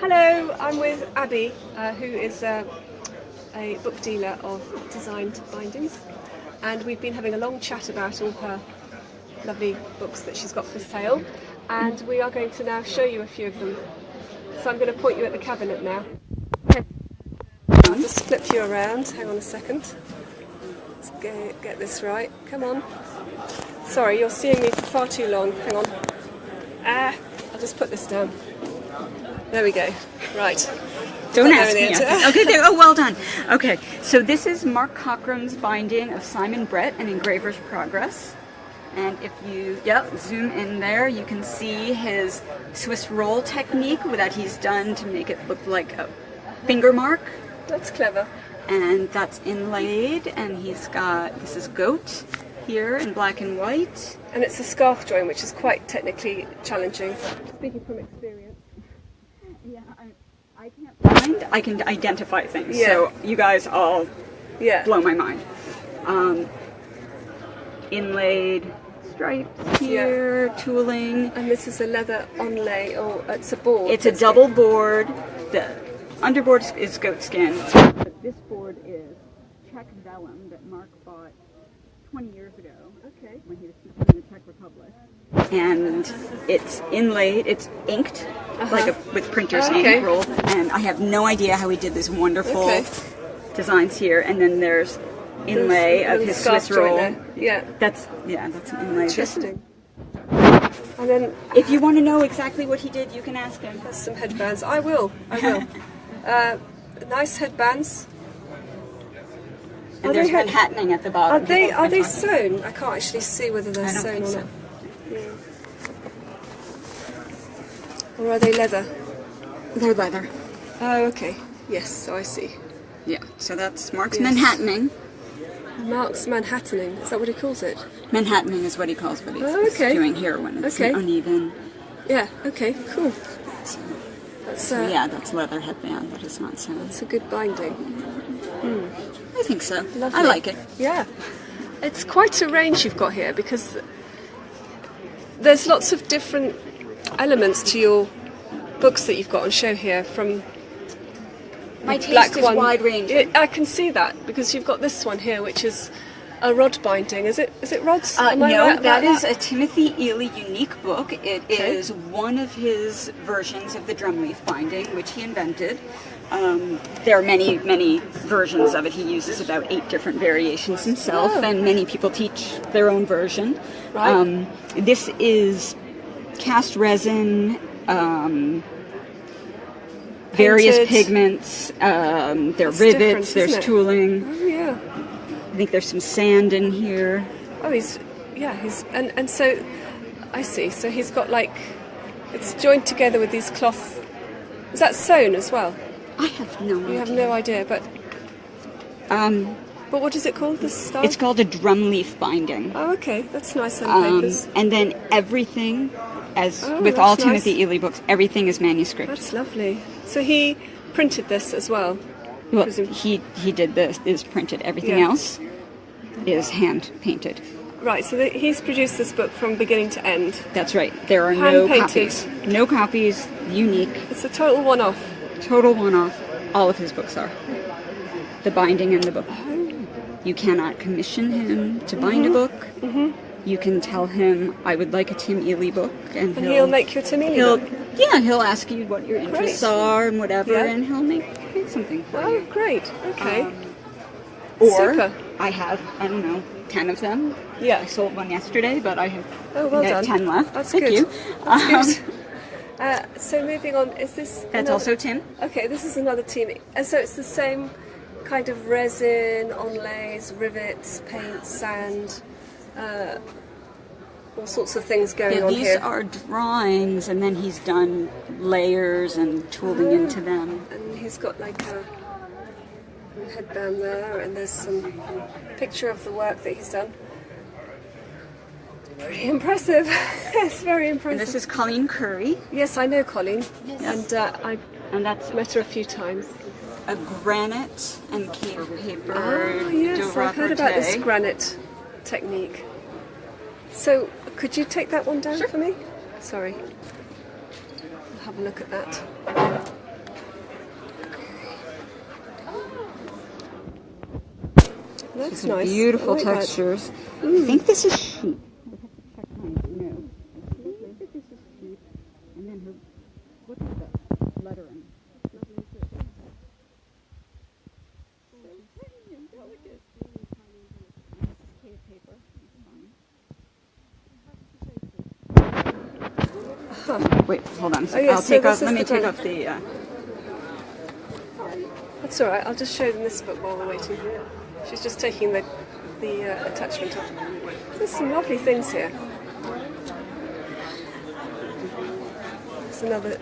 Hello, I'm with Abby, who is a book dealer of designed bindings, and we've been having a long chat about all her lovely books that she's got for sale, and we are going to now show you a few of them. So I'm going to point you at the cabinet now. I'll just flip you around, hang on a second. Let's get this right, come on. Sorry, you're seeing me for far too long, hang on. I'll just put this down. There we go. Right. Don't ask me. Okay, there. Oh, well done. Okay, so this is Mark Cockrum's binding of Simon Brett, An Engraver's Progress. And if you zoom in there, you can see his Swiss roll technique that he's done to make it look like a finger mark. That's clever. And that's inlaid, and he's got, this is goat here in black and white. And it's a scarf drawing, which is quite technically challenging. Speaking from experience. Yeah, I can identify things, so you guys all blow my mind. Inlaid stripes here, tooling. And this is a leather onlay, or it's a board. It's a double board. The underboard is goat skin, but this board is Czech vellum that Mark bought 20 years ago when he was teaching in the Czech Republic. And it's inlaid, it's inked, with printer's ink rolled, and I have no idea how he did these wonderful designs here. And then there's inlay of his Swiss roll. That's an inlay. Interesting. And then, if you want to know exactly what he did, you can ask him. There's some headbands. I will. Nice headbands. And there's Manhattaning at the bottom. Are they sewn? I can't actually see whether they're sewn or not. Or are they leather? They're leather. Oh, okay. Yes, so I see. Yeah, so that's Mark's Manhattaning. Mark's Manhattaning, is that what he calls it? Manhattaning is what he calls what he's doing here when it's uneven. Yeah, okay, cool. So, that's leather headband, but it's not sewn. It's a good binding. I think so. Lovely. I like it. Yeah. It's quite a range you've got here, because there's lots of different elements to your books that you've got on show here, from my taste is wide ranging. I can see that, because you've got this one here, which is a rod binding. Is it rods? No, that is a Timothy Ely unique book. It is one of his versions of the drumleaf binding, which he invented. There are many, many versions of it. He uses about 8 different variations himself, and many people teach their own version. Right. This is cast resin, various pigments, there are rivets, there's tooling. Oh, yeah. I think there's some sand in here. Oh, and so, I see, so he's got it's joined together with these cloth. Is that sewn as well? I have no idea. You have no idea, but what is it called, this style? It's called a drumleaf binding. Oh, okay, that's nice on papers. And then everything, with all Timothy Ely books, everything is manuscript. That's lovely. So he printed this as well? Well, he did this, is printed. Everything else is hand painted. Right, so he's produced this book from beginning to end. That's right. There are no copies. No copies, unique. It's a total one-off. Total one-off. All of his books are. The binding and the book. You cannot commission him to bind a book. You can tell him, I would like a Tim Ely book. And he'll make you a Tim Ely book? Yeah, he'll ask you what your interests are and whatever, and he'll make something for you. Oh, great. Okay. Or I have, 10 of them. Yeah. I sold one yesterday, but I have done. 10 left. That's Thank good. you. That's good. So moving on, is this... That's also Tim. Okay, this is another Tim. And so it's the same kind of resin, onlays, rivets, paint, sand, all sorts of things going on here. These are drawings, and then he's done layers and tooling into them. And he's got a headband there, and there's some picture of the work that he's done. Pretty impressive. It's very impressive. And this is Colleen Curry. Yes, I know Colleen, Yes. and I've met her a few times. A granite and cave paper. Oh yes, I've heard about this granite technique. So, could you take that one down for me? Sorry. I'll have a look at that. That's It's nice. beautiful I like that. textures. I think this is sheep. I have to check my notes. I believe that this is sheep. And then her, look at the lettering. It's lovely, isn't it? So tiny and delicate. Really tiny and delicate. And this is cave paper. Wait, hold on. Oh, yeah, I'll so take this off. is Let me the take one. off the. That's all right. I'll just show them this book while we're waiting. She's just taking the attachment off. There's some lovely things here. There's another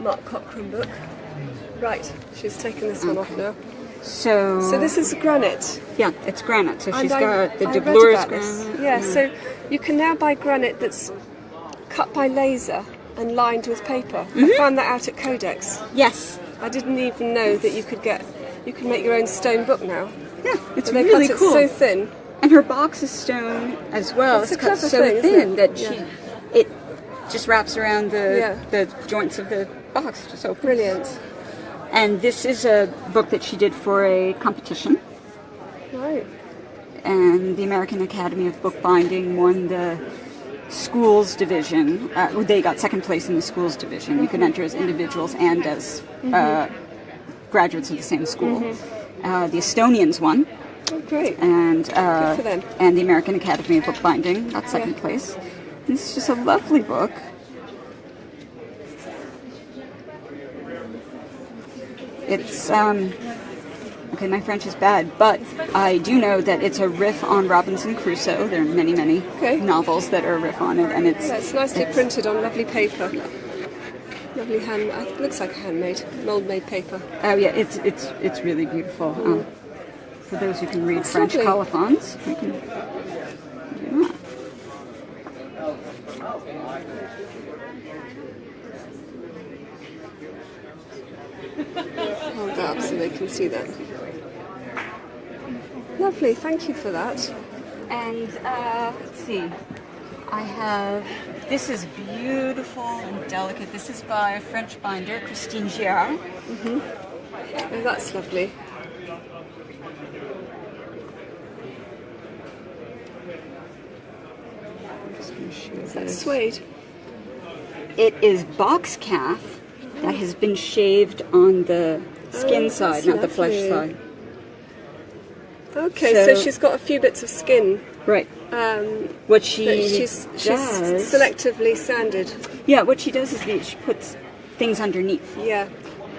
Mark Cochrane book. Right, she's taken this one off now. So this is granite. Yeah, it's granite. So And she's got the I read Deblures about this. granite. Yeah, so you can now buy granite that's cut by laser and lined with paper. I found that out at Codex. Yes. I didn't even know that you could make your own stone book now. Yeah, it's But they really cut it cool. so thin. And her box is stone as well. It's a cut clever so thing, isn't thin it? that it just wraps around Yeah. the joints of the box. Just opens. Brilliant. And this is a book that she did for a competition. Right. And the American Academy of Bookbinding won the schools division. They got second place in the schools division. You could enter as individuals and as graduates of the same school. The Estonians won. Oh, great. And Good for them. and the American Academy of Bookbinding got second place. And it's just a lovely book. It's okay. My French is bad, but I do know that it's a riff on Robinson Crusoe. There are many, many novels that are a riff on it, and it's nicely printed on lovely paper. Lovely it looks like handmade, mold-made paper. Oh yeah, it's really beautiful. For those who can read That's French lovely. colophons, we can do that. Hold that up so they can see that. Lovely, thank you for that. And let's see, I have, this is beautiful and delicate. This is by a French binder, Christine Giard. Oh, that's lovely. Is that suede? It is box calf that has been shaved on the skin side, not the flesh side. Okay, so she's got a few bits of skin. Right. What she's selectively sanded. Yeah, what she does is she puts things underneath. Yeah.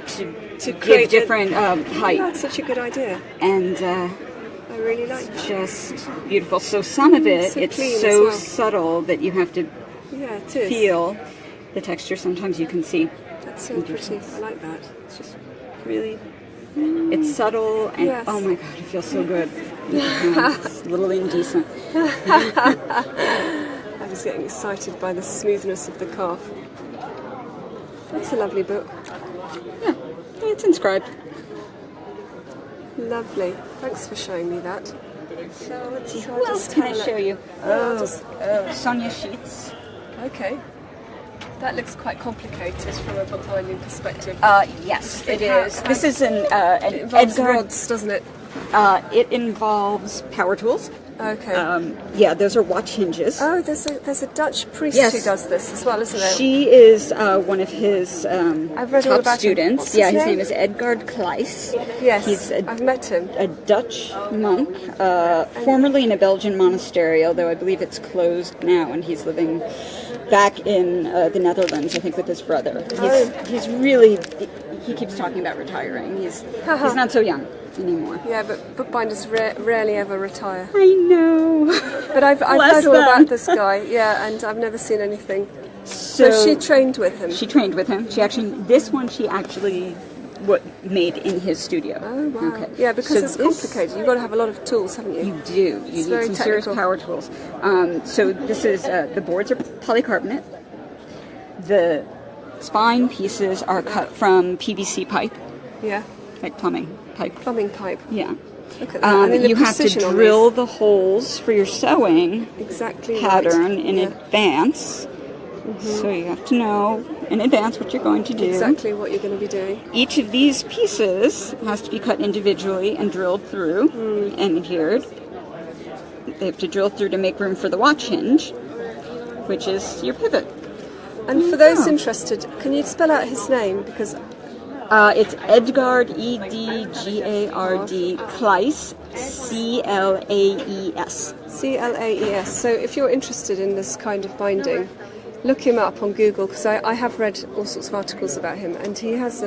To create different height. That's such a good idea. And I really like that. Just beautiful. So some of it, it's so subtle that you have to feel the texture. Sometimes you can see. That's so pretty. I like that. It's just really, it's subtle and oh my god, it feels so good. It's a little indecent. I was getting excited by the smoothness of the calf. That's a lovely book. Yeah, it's inscribed. Lovely. Thanks for showing me that. So let's see, what else can I show you? Sonia Sheets. Okay. That looks quite complicated from a bookbinding perspective. Yes, it is. This is an it involves Edgar rods, doesn't it? It involves power tools. Okay. Yeah, those are watch hinges. Oh, there's a Dutch priest who does this as well, isn't there? She is one of his I've read all top about students. Him. His name is Edgard Kleis. Yes, I've met him. A Dutch monk, formerly in a Belgian monastery, although I believe it's closed now, and he's living back in the Netherlands, I think, with his brother. He's really, he keeps talking about retiring. He's not so young anymore. Yeah, but bookbinders rarely ever retire. I know. But I've heard all about this guy, and I've never seen anything. So she trained with him? She trained with him. She actually made in his studio. Oh, wow. Okay. Yeah, because it's complicated. You've got to have a lot of tools, haven't you? You do. You need some serious power tools. So this is, the boards are polycarbonate. The spine pieces are cut from PVC pipe. Yeah. Like plumbing pipe. Plumbing pipe. Yeah. Look at that. And then you have to drill the holes for your sewing pattern in advance. So you have to know in advance what you're going to do. Exactly what you're going to be doing. Each of these pieces has to be cut individually and drilled through and adhered. They have to drill through to make room for the watch hinge, which is your pivot. And for those interested, can you spell out his name? Because it's Edgard, Edgard, Claes, Claes. Claes. So if you're interested in this kind of binding, look him up on Google, because I have read all sorts of articles about him, and he has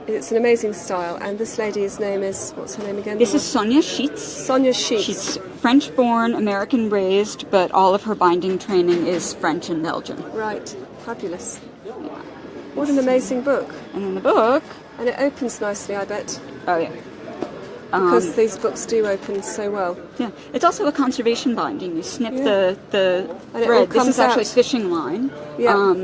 it's an amazing style. And this lady's name is, what's her name again? This is Sonia Sheets. Sonia Sheets. She's French-born, American-raised, but all of her binding training is French and Belgian. Right, fabulous. Yeah. What an amazing book. And in the book... And it opens nicely, I bet. Oh, yeah. Because these books do open so well. Yeah, it's also a conservation binding. You snip the and thread. This is actually out. Fishing line. Yeah.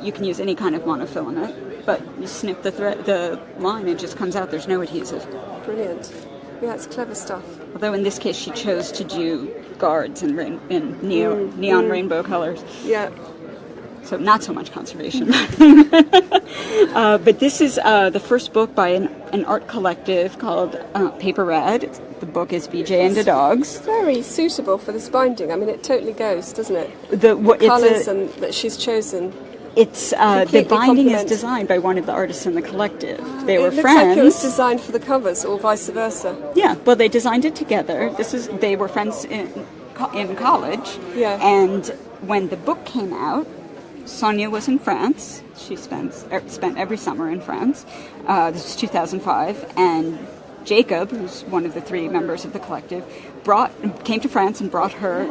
You can use any kind of monofilament, but you snip the line, it just comes out. There's no adhesive. Brilliant. Yeah, it's clever stuff. Although in this case she chose to do guards in neon rainbow colors. Yeah. So not so much conservation. But this is the first book by an art collective called Paper Rad. The book is BJ and the Dogs. It's very suitable for this binding. I mean, it totally goes, doesn't it? The colours that she's chosen. It's the binding is designed by one of the artists in the collective. They were friends. Looks like it was designed for the covers, or vice versa. Yeah, well, they designed it together. They were friends in college. Yeah. And when the book came out, Sonia was in France. She spent every summer in France. This was 2005, and Jacob, who's one of the three members of the collective, came to France and brought her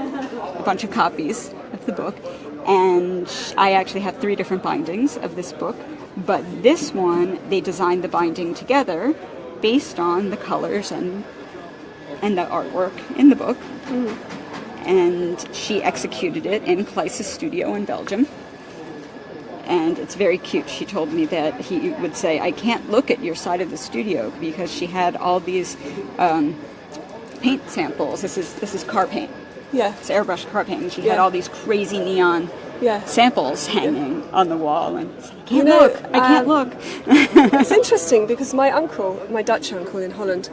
a bunch of copies of the book. And I actually have 3 different bindings of this book, but this one they designed the binding together based on the colors and the artwork in the book. And she executed it in Claes' studio in Belgium. And it's very cute. She told me that he would say, "I can't look at your side of the studio," because she had all these paint samples. This is car paint. Yeah. It's airbrush car paint. And she had all these crazy neon samples hanging on the wall. And I can't look. I can't look. It's interesting because my Dutch uncle in Holland,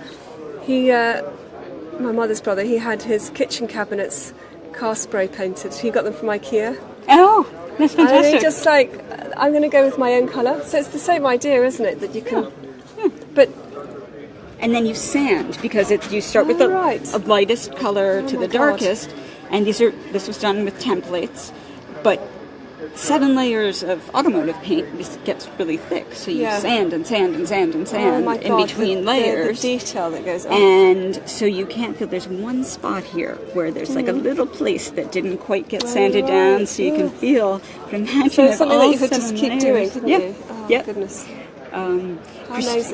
my mother's brother, he had his kitchen cabinets car spray painted. He got them from IKEA. Oh, that's fantastic. And he just I'm going to go with my own colour. So it's the same idea, isn't it? That you can... Yeah. But... And then you sand, because you start with the lightest color to the darkest. And this was done with templates. But 7 layers of automotive paint, this gets really thick. So you sand and sand and sand and sand in between layers. The detail that goes on. And so you can't feel, there's one spot here where there's like a little place that didn't quite get sanded down, so you can feel. But imagine so it's something all that you could just keep doing, couldn't you? Oh, goodness.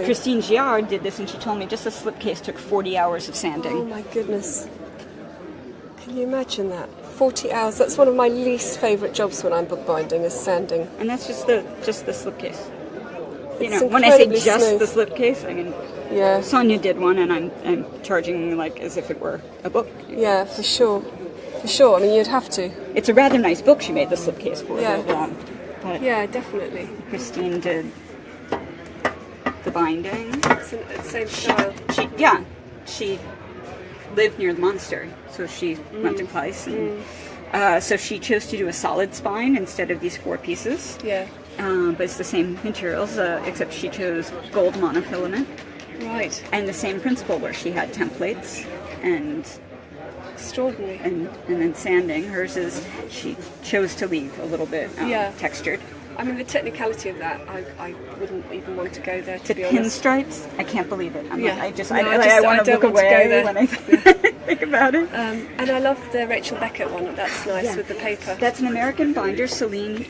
Christine Giard did this, and she told me just the slipcase took 40 hours of sanding. Oh my goodness. Can you imagine that? 40 hours. That's one of my least favourite jobs when I'm bookbinding, is sanding. And that's just the slipcase. When I say just smooth. The slipcase, I mean, Sonia did one, and I'm charging like as if it were a book. Yeah, for sure. For sure. I mean, you'd have to. It's a rather nice book she made the slipcase for. Yeah. But definitely. Christine did the binding. It's the same style. She lived near the monastery, so she went to Claes. So she chose to do a solid spine instead of these 4 pieces. Yeah. But it's the same materials, except she chose gold monofilament. Right. And the same principle, where she had templates and... Extraordinary. And then sanding. Hers is, she chose to leave a little bit textured. I mean, the technicality of that, I wouldn't even want to go there, to be honest. Pinstripes, I can't believe it. I want to look away when I think about it. And I love the Rachel Beckett one. That's nice with the paper. That's an American binder, Celine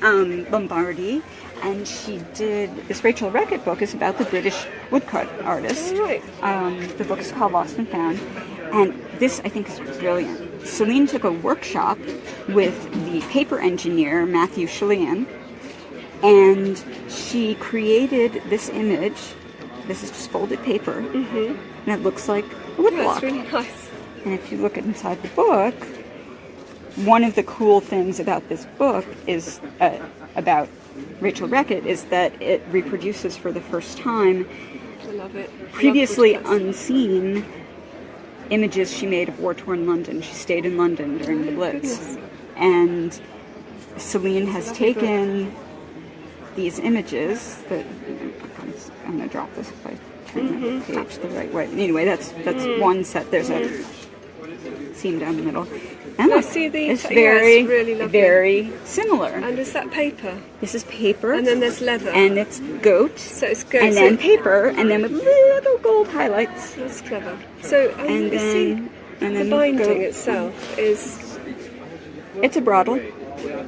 Lombardi, and she did this. Rachel Beckett book is about the British woodcut artist. Oh, right. The book is called Lost and Found, and this I think is brilliant. Celine took a workshop with the paper engineer Matthew Chalian. And she created this image. This is just folded paper, and it looks like a wood block. That's really nice. And if you look inside the book, one of the cool things about this book is about Rachel Beckett is that it reproduces for the first time I love it. previously unseen images she made of war-torn London. She stayed in London during the Blitz. Goodness. And Celine has taken these images that I'm going to drop this if I turn the page the right way. Anyway, that's one set. There's a seam down the middle. And I see the. it's very, it's really lovely. very similar. And is that paper? This is paper. And then there's leather. And it's goat. So it's goat. And then paper, and then with little gold highlights. That's clever. So And you see, then the binding goat. itself is. It's a bridle.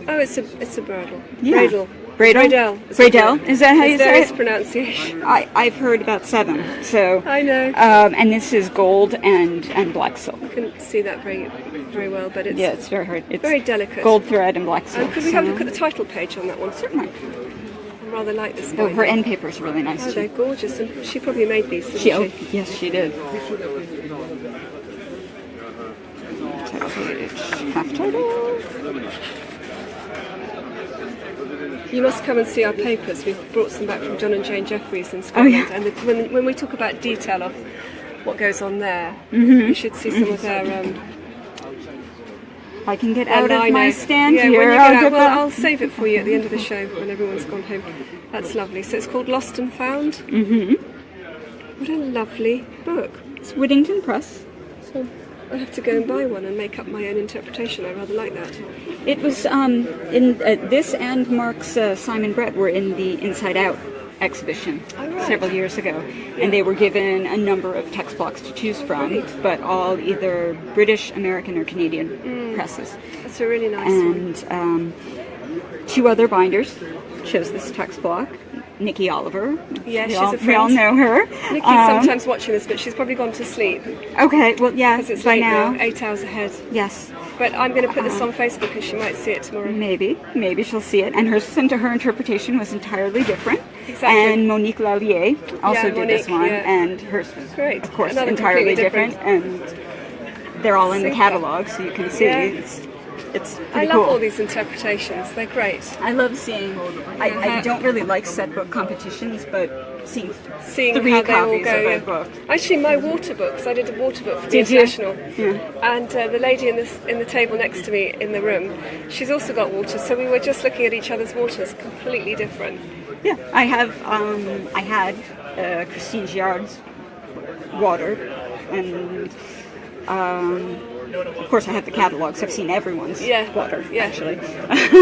Oh, it's a bridle. Yeah. Bradle. Bradle. Is Bradle. Is that how you say various it? pronunciation. I've heard about 7. So. I know. And this is gold and black silk. I couldn't see that very well, but it's Yeah, it's very hard. It's very delicate. gold thread and black silk. And could we have a look at the title page on that one? Certainly. I rather like this Oh, binding. her end paper is really nice Oh, they're too. gorgeous, and she probably made these, didn't she? Yes, she did. Title page, half title. You must come and see our papers. We've brought some back from John and Jane Jeffries in Scotland. yeah. And when we talk about detail of what goes on there, you should see some of their. If I can get out of my lino. stand Yeah, here, when you get I'll out, get well, that. I'll save it for you at the end of the show when everyone's gone home. That's lovely. So it's called Lost and Found. What a lovely book. It's Whittington Press. So I have to go and buy one and make up my own interpretation. I rather like that. It was in this and Mark's Simon Brett were in the Inside Out exhibition several years ago, and they were given a number of text blocks to choose from, but all either British, American, or Canadian presses. That's a really nice one. And 2 other binders chose this text block. Nikki Oliver. Yeah, she's all, a friend. we all know her. Nikki's sometimes watching this, but she's probably gone to sleep Okay, well, yeah, because it's by late now. 8 hours ahead. Yes, But I'm going to put this on Facebook and she might see it tomorrow. maybe she'll see it. And her interpretation was entirely different. Exactly. And Monique Lallier also did this Monique, one, yeah. and hers was, Great. of course, Another entirely completely different. And they're all in the Super. catalog, so you can see. Yeah. It's I pretty love cool. all these interpretations. They're great. I love seeing. I don't really like set book competitions, but seeing Seeing 3 how they all copies go. of a Yeah. book. Actually, my water books. I did a water book for the Did you? International. Yeah. And the lady in the table next to me in the room, she's also got water. So we were just looking at each other's waters, completely different. Yeah, I had Christine Giard's water, and of course I have the catalogs. I've seen everyone's water, actually.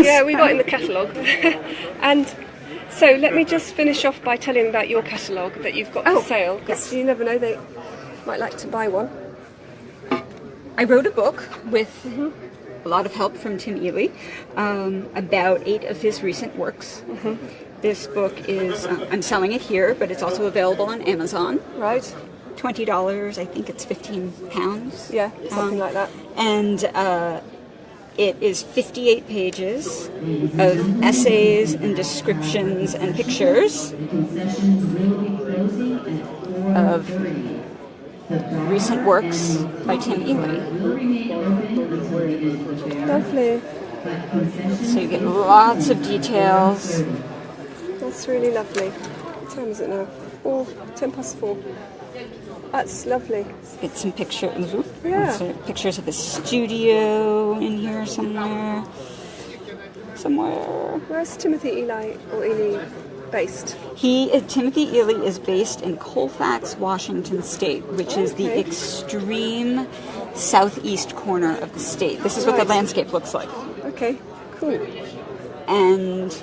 Yeah, we got in the catalogue. And so let me just finish off by telling about your catalogue that you've got for sale, because you never know, they might like to buy one. I wrote a book with a lot of help from Tim Ely about 8 of his recent works. This book is, I'm selling it here, but it's also available on Amazon. Right. $20, I think it's £15. Yeah, something like that. And it is 58 pages of essays and descriptions and pictures of recent works by Tim Ely. Lovely. So you get lots of details. That's really lovely. What time is it now? 10 past 4. That's lovely. Get some pictures. Yeah. So pictures of the studio in here somewhere. Where's Timothy Ely based? Timothy Ely is based in Colfax, Washington State, which is the extreme southeast corner of the state. This is what the landscape looks like. Okay, cool. And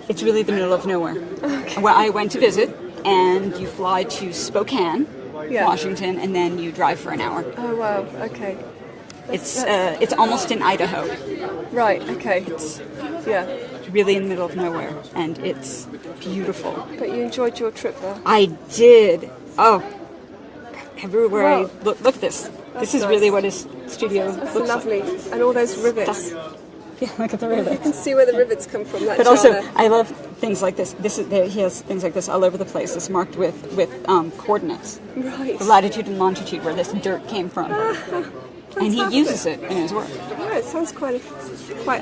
it's really the middle of nowhere. Okay. Where I went to visit, and you fly to Spokane, Washington, and then you drive for an hour. Oh wow, okay. It's almost in Idaho. Right, okay. It's really in the middle of nowhere, and it's beautiful. But you enjoyed your trip there? I did. Oh, everywhere I look at this. This is really what his studio looks lovely. like. And all those rivets. Yeah, look at the rivets. You can see where the rivets come from. That but jar also, there. I love things like this. He has things like this all over the place. It's marked with coordinates. Right. The latitude and longitude where this dirt came from. And he uses it in his work. Yeah, it sounds quite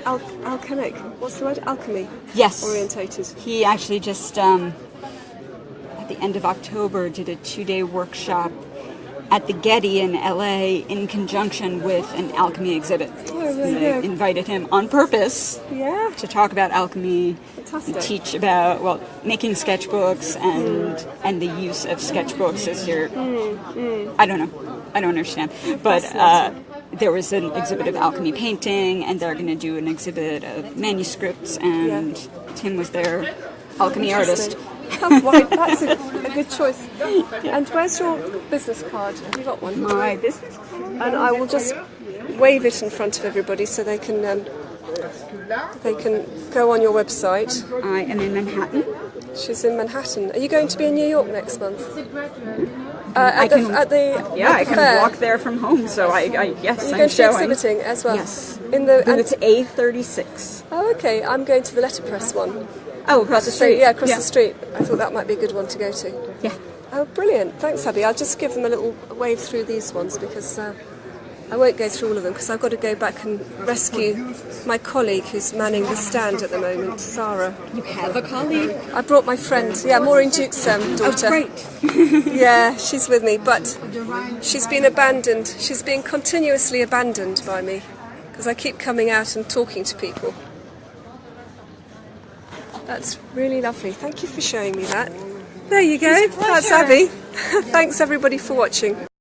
alchemic. What's the word? Alchemy. Yes. Orientated. He actually just at the end of October did a 2-day workshop at the Getty in LA in conjunction with an alchemy exhibit. Oh, really They good. invited him on purpose Yeah. to talk about alchemy, Fantastic. and teach about making sketchbooks and the use of sketchbooks as your I don't understand, but there was an exhibit of alchemy painting, and they're going to do an exhibit of manuscripts, and Tim was their alchemy artist. That's a good choice. And where's your business card? Have you got one? My business card? And I will just wave it in front of everybody so they can go on your website. I am in Manhattan. She's in Manhattan. Are you going to be in New York next month? I can fair. walk there from home. So yes, Are you I'm going to be showing. exhibiting as well? Yes. In the It's A36. Oh, okay. I'm going to the letterpress one. Oh, across the street. Yeah, across the street. I thought that might be a good one to go to. Yeah. Oh, brilliant. Thanks, Abby. I'll just give them a little wave through these ones because I won't go through all of them because I've got to go back and rescue my colleague who's manning the stand at the moment, Sarah. You have a colleague? I brought my friend, Maureen Duke's daughter. Oh, great. Yeah, she's with me, but she's been abandoned. She's being continuously abandoned by me because I keep coming out and talking to people. That's really lovely. Thank you for showing me that. There you go. That's Abby. Thanks everybody for watching.